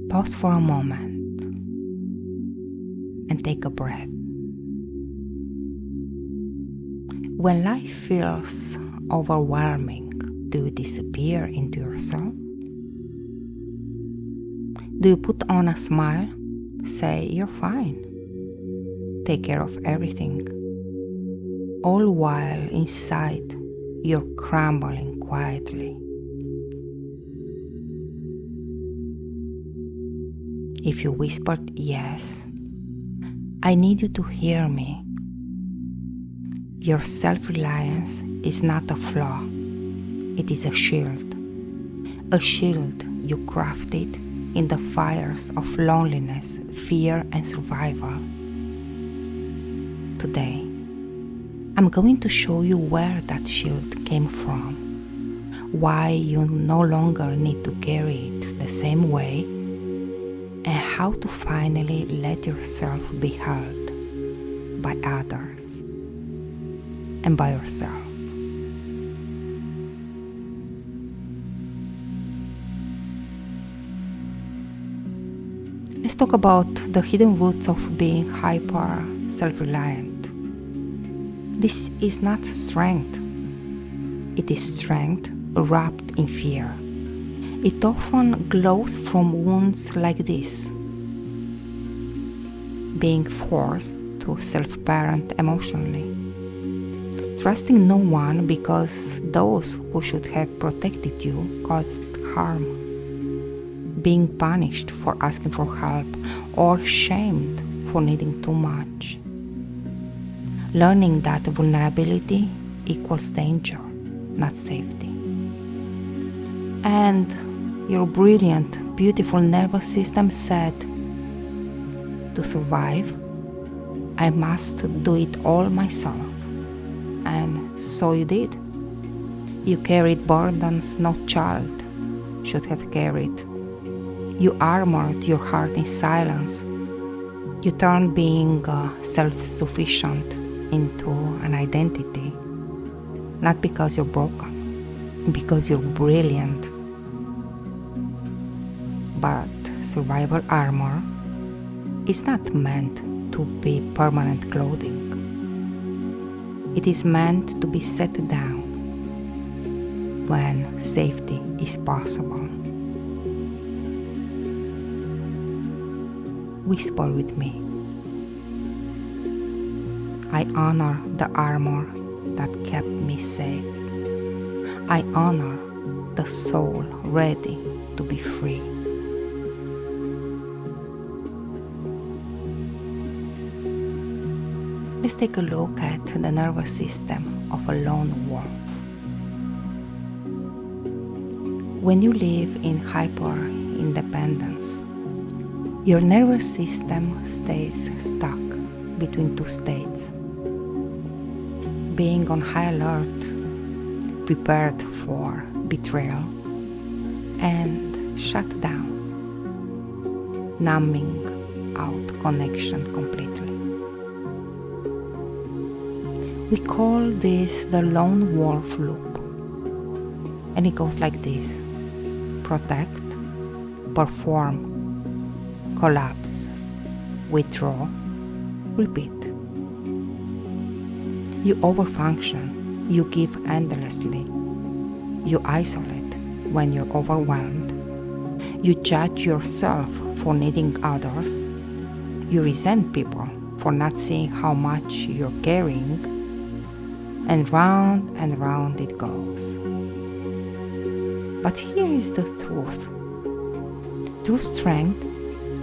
Pause for a moment and take a breath. When life feels overwhelming, do you disappear into yourself? Do you put on a smile? Say you're fine. Take care of everything. All while inside you're crumbling quietly. If you whispered yes, I need you to hear me. Your self-reliance is not a flaw. It is a shield. A shield you crafted in the fires of loneliness, fear, and survival. Today, I'm going to show you where that shield came from, why you no longer need to carry it the same way, and how to finally let yourself be held by others and by yourself. Let's talk about the hidden roots of being hyper self-reliant. This is not strength. It is strength wrapped in fear. It often glows from wounds like this. Being forced to self-parent emotionally. Trusting no one because those who should have protected you caused harm. Being punished for asking for help or shamed for needing too much. Learning that vulnerability equals danger, not safety. And your brilliant, beautiful nervous system said, to survive, I must do it all myself. And so you did. You carried burdens no child should have carried. You armored your heart in silence. You turned being self-sufficient into an identity. Not because you're broken, because you're brilliant. But survival armor is not meant to be permanent clothing. It is meant to be set down when safety is possible. Whisper with me. I honor the armor that kept me safe. I honor the soul ready to be free. Let's take a look at the nervous system of a lone wolf. When you live in hyper-independence, your nervous system stays stuck between two states. Being on high alert, prepared for betrayal, and shut down, numbing out connection completely. We call this the lone wolf loop, and it goes like this: protect, perform, collapse, withdraw, repeat. You overfunction, you give endlessly, you isolate when you're overwhelmed, you judge yourself for needing others, you resent people for not seeing how much you're carrying, and round it goes. But here is the truth. True strength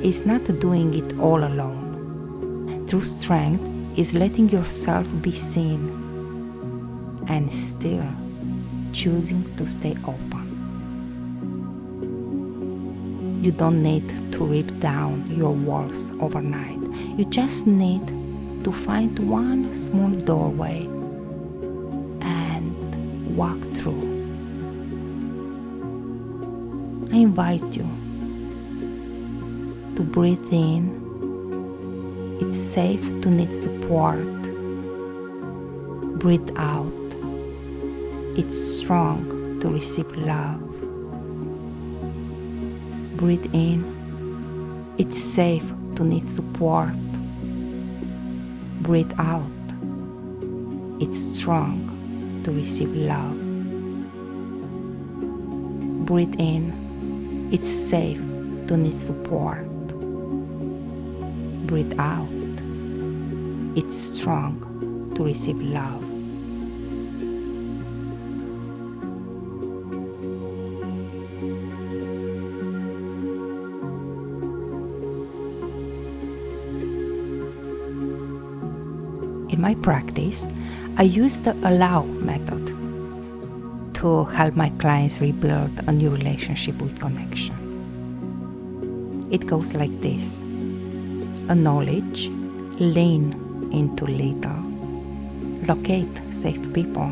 is not doing it all alone. True strength is letting yourself be seen and still choosing to stay open. You don't need to rip down your walls overnight. You just need to find one small doorway and walk through. I invite you to breathe in. It's safe to need support. Breathe out. It's strong to receive love. Breathe in. It's safe to need support. Breathe out. It's strong to receive love. Breathe in. It's safe to need support. Breathe out. It's strong to receive love. In my practice, I use the allow method to help my clients rebuild a new relationship with connection. It goes like this: acknowledge, lean into little, locate safe people,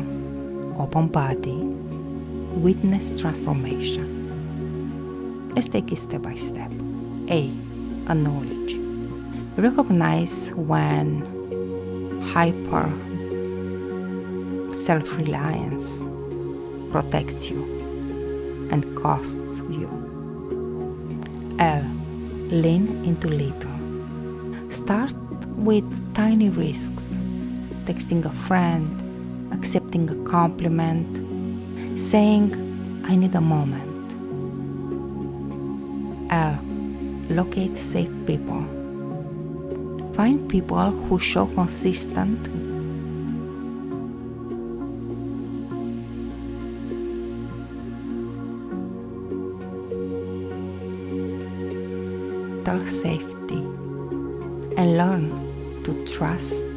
open body, witness transformation. Let's take it step by step. A. Acknowledge. Recognize when hyper self-reliance protects you and costs you. L. Lean into little. Start with tiny risks: texting a friend, accepting a compliment, saying, "I need a moment." L. Locate safe people. Find people who show consistent safety and learn to trust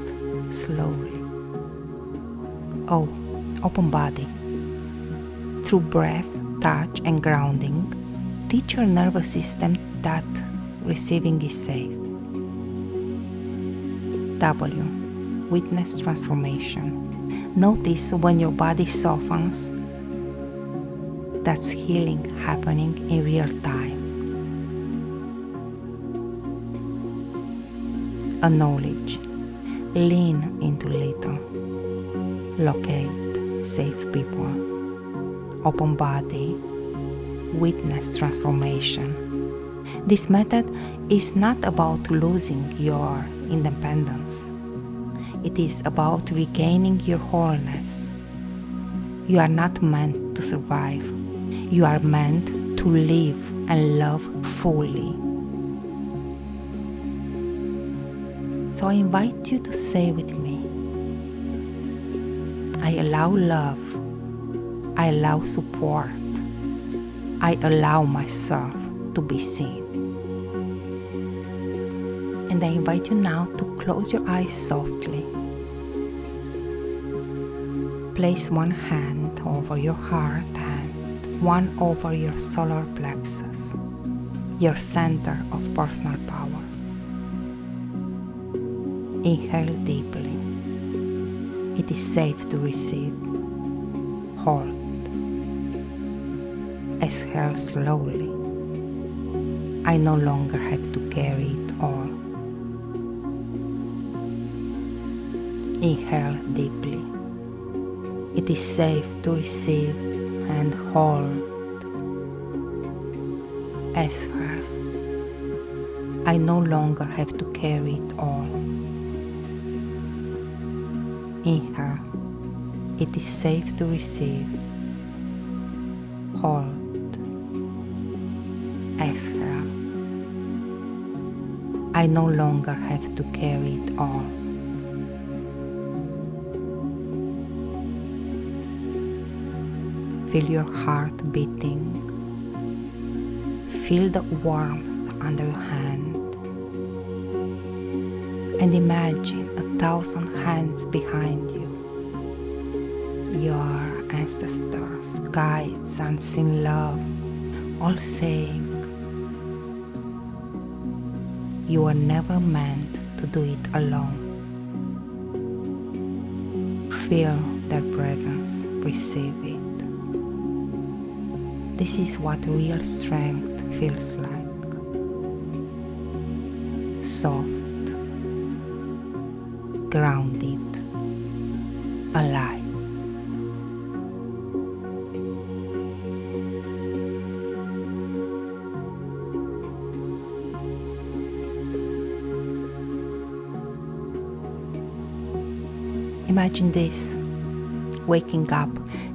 slowly. O. Open body. Through breath, touch, and grounding, teach your nervous system that receiving is safe. W. Witness transformation. Notice when your body softens. That's healing happening in real time. Acknowledge. Lean into little. Locate safe people. Open body. Witness transformation. This method is not about losing your independence. It is about regaining your wholeness. You are not meant to survive. You are meant to live and love fully. So I invite you to say with me, I allow love. I allow support. I allow myself to be seen. And I invite you now to close your eyes softly. Place one hand over your heart and one over your solar plexus, your center of personal power. Inhale deeply. It is safe to receive. Hold. Exhale slowly. I no longer have to carry it all. Inhale deeply. It is safe to receive and hold. Exhale. I no longer have to carry it all. Inhale. It is safe to receive. Hold. Exhale. I no longer have to carry it all. Feel your heart beating. Feel the warmth under your hand. And imagine 1,000 hands behind you. Your ancestors, guides, unseen love, all saying, you were never meant to do it alone. Feel their presence, receive it. This is what real strength feels like. Soft, grounded, alive. Imagine this, waking up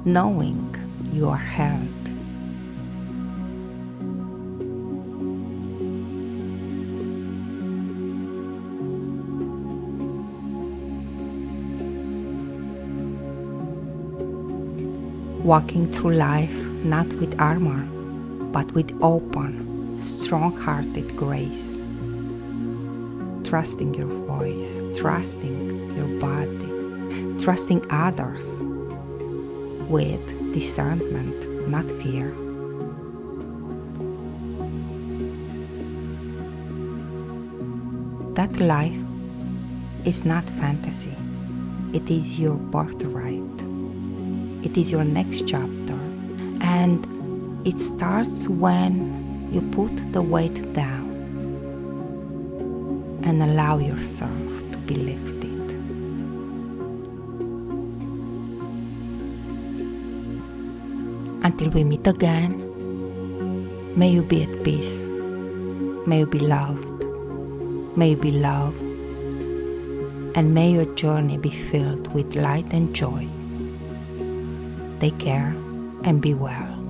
knowing you are held. Walking through life not with armor, but with open, strong-hearted grace. Trusting your voice, trusting your body, trusting others with discernment, not fear. That life is not fantasy. It is your birthright. It is your next chapter, and it starts when you put the weight down and allow yourself to be lifted. Until we meet again, may you be at peace, may you be loved, may you be loved, and may your journey be filled with light and joy. Take care and be well.